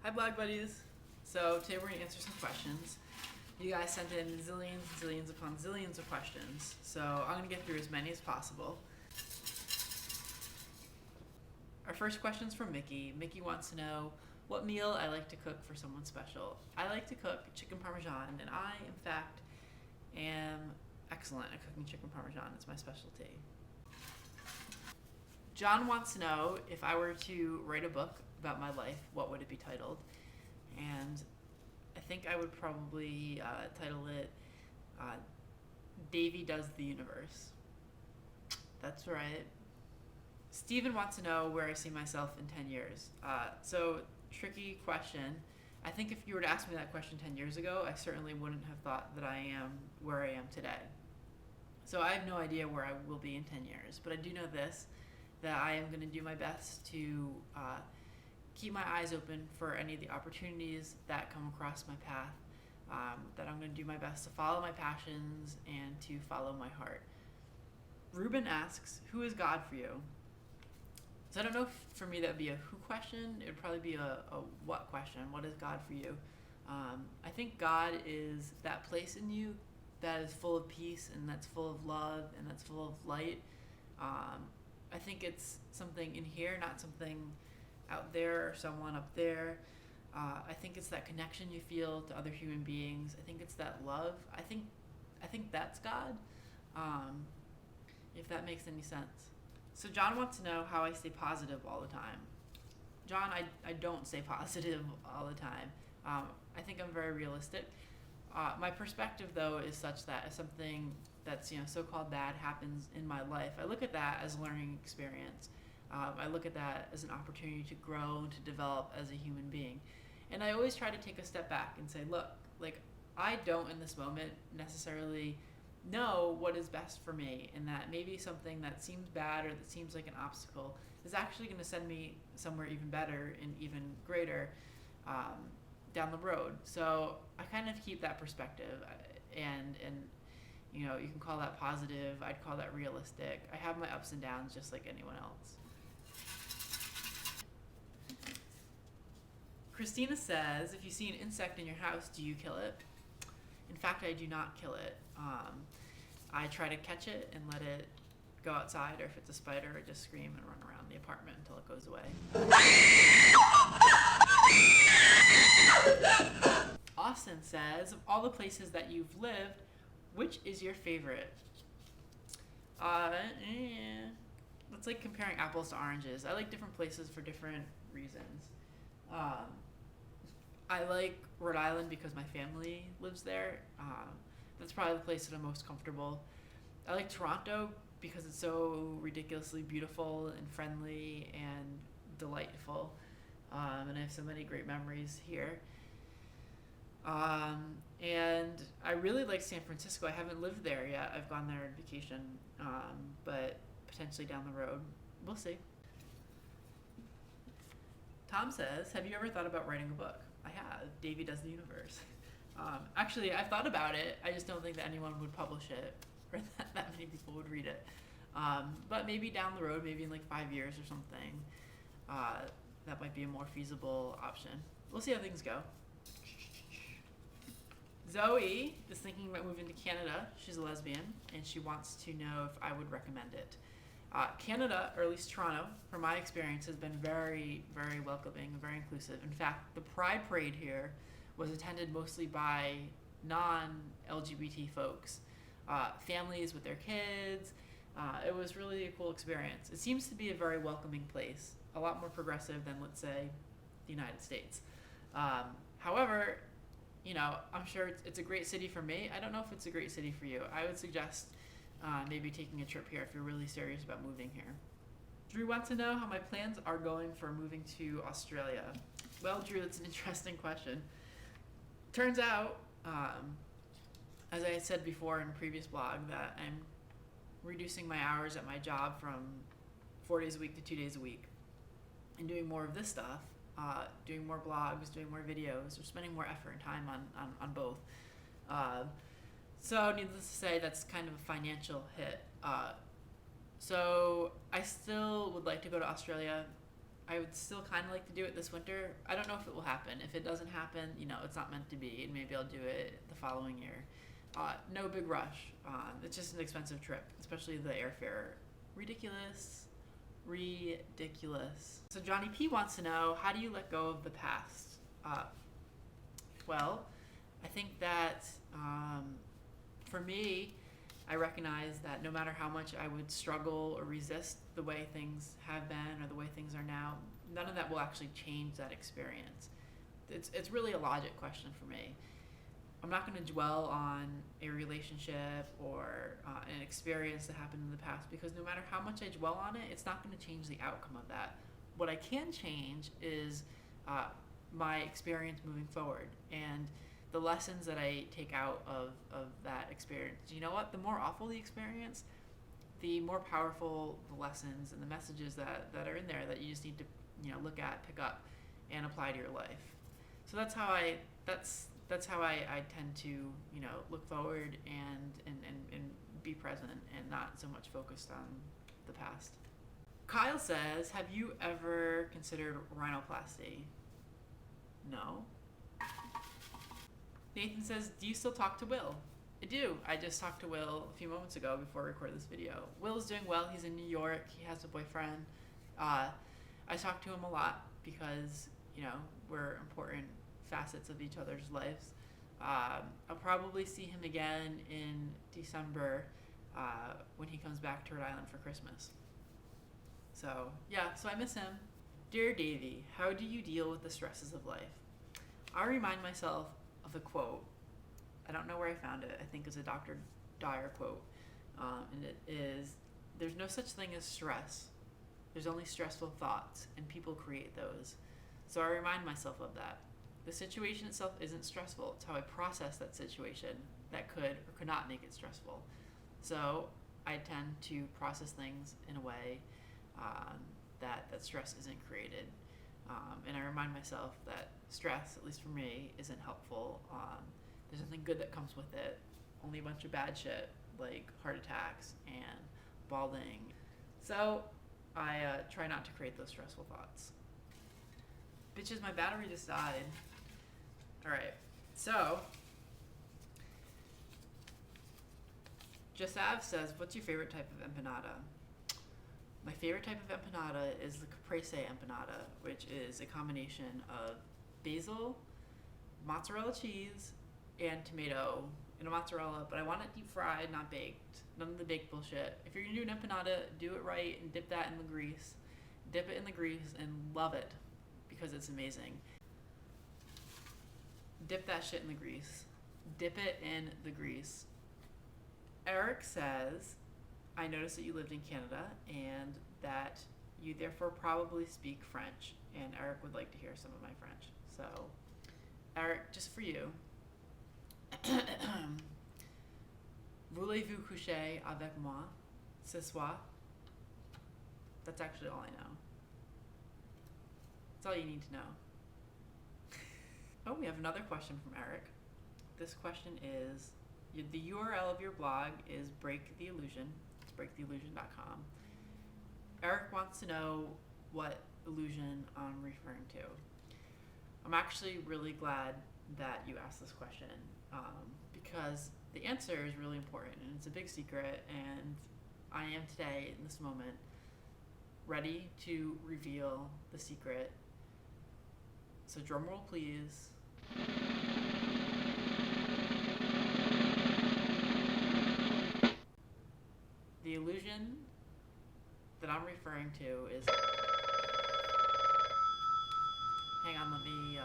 Hi blog buddies! So today we're going to answer some questions. You guys sent in zillions upon zillions of questions, so I'm going to get through as many as possible. Our first question's from Mickey. Mickey wants to know what meal I like to cook for someone special. I like to cook chicken parmesan, and I, in fact, am excellent at cooking chicken parmesan. It's my specialty. John wants to know if I were to write a book about my life, what would it be titled? And I think I would probably title it Davey Does the Universe. That's right. Steven wants to know where I see myself in 10 years. So, tricky question. I think if you were to ask me that question 10 years ago, I certainly wouldn't have thought that I am where I am today. So I have no idea where I will be in 10 years, but I do know this, that I am going to do my best to keep my eyes open for any of the opportunities that come across my path, that I'm going to do my best to follow my passions and to follow my heart. Ruben asks, who is God for you? So I don't know if for me that would be a who question. It would probably be a what question. What is God for you? I think God is that place in you that is full of peace and that's full of love and that's full of light. I think it's something in here, not something out there or someone up there. I think it's that connection you feel to other human beings. I think it's that love. I think that's God, if that makes any sense. So John wants to know how I stay positive all the time. John, I don't stay positive all the time. I think I'm very realistic. My perspective, though, is such that if something that's so-called bad happens in my life, I look at that as a learning experience. I look at that as an opportunity to grow and to develop as a human being. And I always try to take a step back and say, look, I don't in this moment necessarily know what is best for me, and that maybe something that seems bad or that seems like an obstacle is actually going to send me somewhere even better and even greater down the road. So I kind of keep that perspective, and you can call that positive, I'd call that realistic. I have my ups and downs just like anyone else. Christina says, if you see an insect in your house, do you kill it? In fact, I do not kill it. I try to catch it and let it go outside, or if it's a spider, I just scream and run around the apartment until it goes away. Austin says, of all the places that you've lived, which is your favorite? It's like comparing apples to oranges. I like different places for different reasons. I like Rhode Island because my family lives there. That's probably the place that I'm most comfortable. I like Toronto because it's so ridiculously beautiful and friendly and delightful. And I have so many great memories here. And I really like San Francisco. I haven't lived there yet. I've gone there on vacation, but potentially down the road. We'll see. Tom says, have you ever thought about writing a book? I have. Davey Does the Universe. Actually, I've thought about it. I just don't think that anyone would publish it, or that many people would read it. But maybe down the road, maybe in 5 years or something, that might be a more feasible option. We'll see how things go. Zoe is thinking about moving to Canada. She's a lesbian, and she wants to know if I would recommend it. Canada, or at least Toronto, from my experience, has been very, very welcoming and very inclusive. In fact, the Pride Parade here was attended mostly by non-LGBT folks, families with their kids. It was really a cool experience. It seems to be a very welcoming place, a lot more progressive than, let's say, the United States. However, I'm sure it's a great city for me. I don't know if it's a great city for you. I would suggest maybe taking a trip here if you're really serious about moving here. Drew wants to know how my plans are going for moving to Australia. Well, Drew, that's an interesting question. Turns out, as I had said before in a previous blog, that I'm reducing my hours at my job from 4 days a week to 2 days a week and doing more of this stuff, doing more blogs, doing more videos, or spending more effort and time on both. So needless to say, that's kind of a financial hit. So I still would like to go to Australia. I would still kind of like to do it this winter. I don't know if it will happen. If it doesn't happen, it's not meant to be, and maybe I'll do it the following year. No big rush. It's just an expensive trip, especially the airfare. Ridiculous. Ridiculous. So Johnny P wants to know, how do you let go of the past? Well, I think that for me, I recognize that no matter how much I would struggle or resist the way things have been or the way things are now, none of that will actually change that experience. It's really a logic question for me. I'm not going to dwell on a relationship or an experience that happened in the past, because no matter how much I dwell on it, it's not going to change the outcome of that. What I can change is my experience moving forward and the lessons that I take out of that experience. You know what? The more awful the experience, the more powerful the lessons and the messages that are in there that you just need to look at, pick up, and apply to your life. So that's how I tend to look forward and be present and not so much focused on the past. Kyle says, have you ever considered rhinoplasty? No. Nathan says, do you still talk to Will? I do. I just talked to Will a few moments ago before I recorded this video. Will's doing well. He's in New York. He has a boyfriend. I talk to him a lot because, we're important facets of each other's lives. I'll probably see him again in December when he comes back to Rhode Island for Christmas. So I miss him. Dear Davey, how do you deal with the stresses of life? I remind myself of a quote. I don't know where I found it. I think it's a Dr. Dyer quote. And it is, there's no such thing as stress. There's only stressful thoughts, and people create those. So I remind myself of that. The situation itself isn't stressful. It's how I process that situation that could or could not make it stressful. So I tend to process things in a way that stress isn't created. And I remind myself that stress, at least for me, isn't helpful. There's nothing good that comes with it. Only a bunch of bad shit, like heart attacks and balding. So I try not to create those stressful thoughts. Bitches, my battery just died. Alright, so Jasav says, what's your favorite type of empanada? My favorite type of empanada is the caprese empanada, which is a combination of basil, mozzarella cheese, and tomato in a mozzarella, but I want it deep fried, not baked. None of the baked bullshit. If you're gonna do an empanada, do it right and dip that in the grease. Dip it in the grease and love it, because it's amazing. Dip that shit in the grease. Dip it in the grease. Eric says, I noticed that you lived in Canada and that you therefore probably speak French, and Eric would like to hear some of my French. So, Eric, just for you. Voulez-vous coucher avec moi ce soir? That's actually all I know. That's all you need to know. Oh, we have another question from Eric. This question is, the URL of your blog is Break the Illusion. It's breaktheillusion.com. Eric wants to know what illusion I'm referring to. I'm actually really glad that you asked this question because the answer is really important and it's a big secret, and I am today, in this moment, ready to reveal the secret. So drumroll please. The illusion that I'm referring to is... Hang on, let me